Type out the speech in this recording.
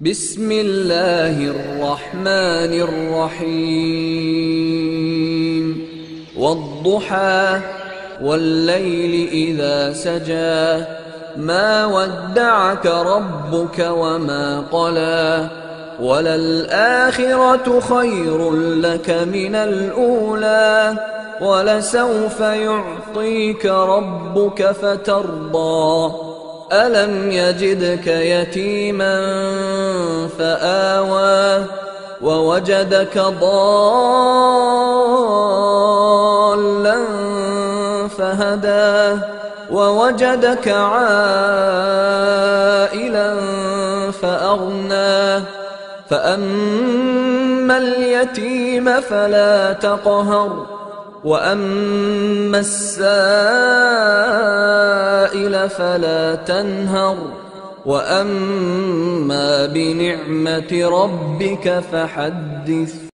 بسم الله الرحمن الرحيم والضحى والليل إذا سجى ما ودعك ربك وما قلى وللآخرة خير لك من الأولى ولسوف يعطيك ربك فترضى ألم يجدك يتيما فآوى ووجدك ضالا فهدى ووجدك عائلا فأغنى فأما اليتيم فلا تقهر وأما السائل فلا تنهر وأما بنعمة ربك فحدث.